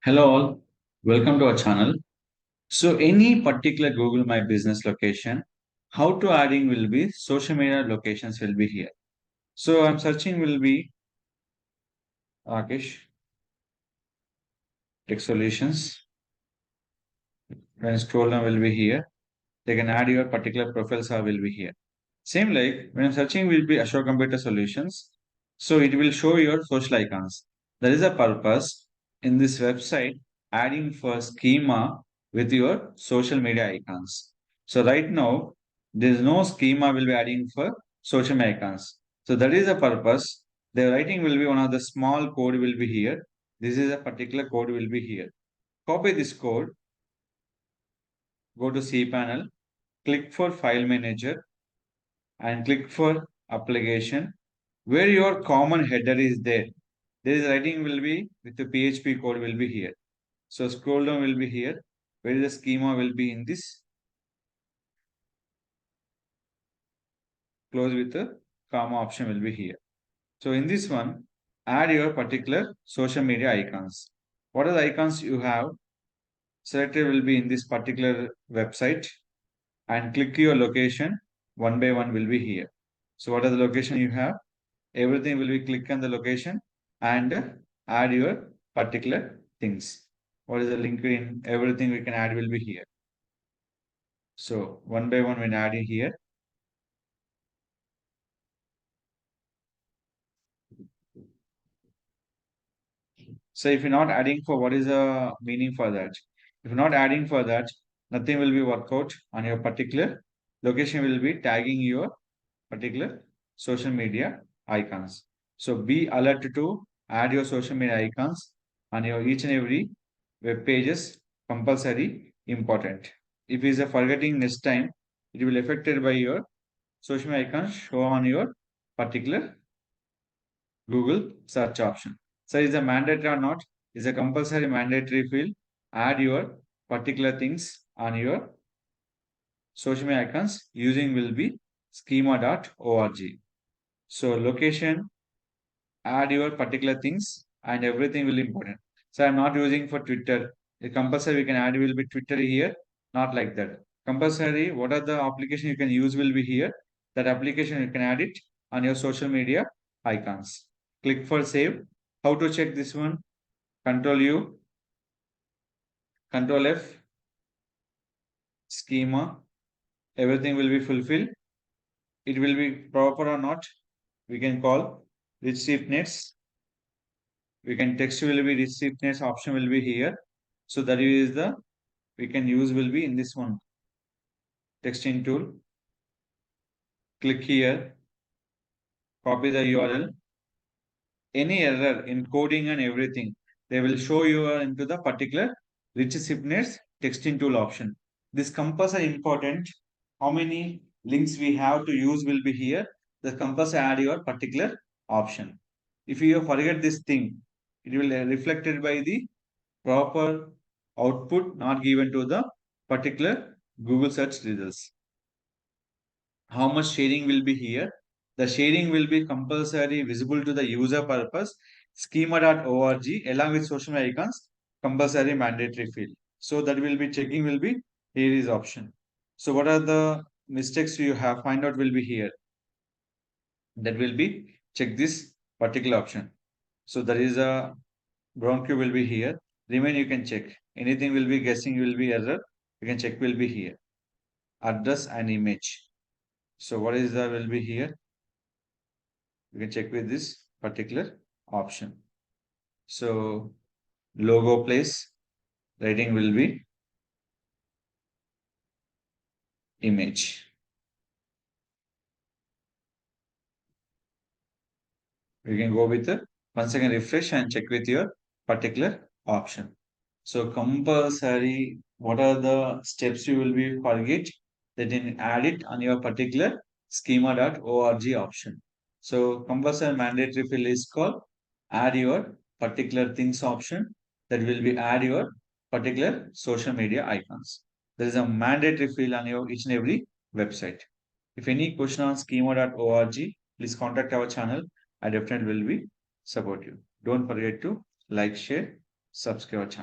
Hello all, welcome to our channel. So any particular Google My Business location, how to adding will be social media locations will be here. So I'm searching will be Rakesh Tech Solutions. When scroll down will be here. They can add your particular profiles are will be here. Same like when I'm searching will be Ashok Computer Solutions. So it will show your social icons. There is a purpose in this website adding for schema with your social media icons. So right now there is no schema will be adding for social media icons. So that is the purpose. The writing will be one of the small code will be here. This is a particular code will be here. Copy this code, go to cPanel, click for File Manager and click for application where your common header is there. There is writing will be with the PHP code will be here. So scroll down will be here where the schema will be in this close with the comma option will be here. So in this one, add your particular social media icons. What are the icons you have selected will be in this particular website and click your location one by one will be here. So what are the location you have? Everything will be click on the location and add your particular things. What is the LinkedIn? Everything we can add will be here. So one by one when adding here. So if you're not adding for what is the meaning for that? If you're not adding for that, nothing will be work out on your particular location will be tagging your particular social media icons. So be alert to add your social media icons on your each and every web pages compulsory important. If is a forgetting next time, it will affected by your social media icons show on your particular Google search option. So is a mandatory or not? Is a compulsory mandatory field. Add your particular things on your social media icons using will be schema.org. So location, add your particular things and everything will be important. So I'm not using for Twitter. The compulsory we can add will be Twitter here, not like that. Compulsory, what are the application you can use will be here. That application you can add it on your social media icons. Click for save. How to check this one? Control U, Control F, schema. Everything will be fulfilled. It will be proper or not. We can call recipients. We can text will be recipients option will be here. So that is the we can use will be in this one texting tool. Click here, copy the URL. Any error in coding and everything, they will show you into the particular rich subnets texting tool option. This compass are important. How many links we have to use will be here. The compass add your particular option. If you forget this thing, it will reflected by the proper output not given to the particular Google search results. How much sharing will be here? The sharing will be compulsory visible to the user purpose. Schema.org along with social media icons, compulsory mandatory field. So that will be checking will be here is option. So what are the mistakes you have find out will be here. That will be check this particular option. So there is a brown cube will be here. Remain you can check. Anything will be guessing will be error. You can check will be here. Address and image. So what is the will be here? You can check with this particular option. So logo place, rating will be image. You can go with the once again refresh and check with your particular option. So compulsory, what are the steps you will be forget? Then add it on your particular schema.org option. So compulsory mandatory field is called add your particular things option that will be add your particular social media icons. There is a mandatory field on your each and every website. If any question on schema.org, please contact our channel. I definitely will be support you. Don't forget to like, share, subscribe our channel.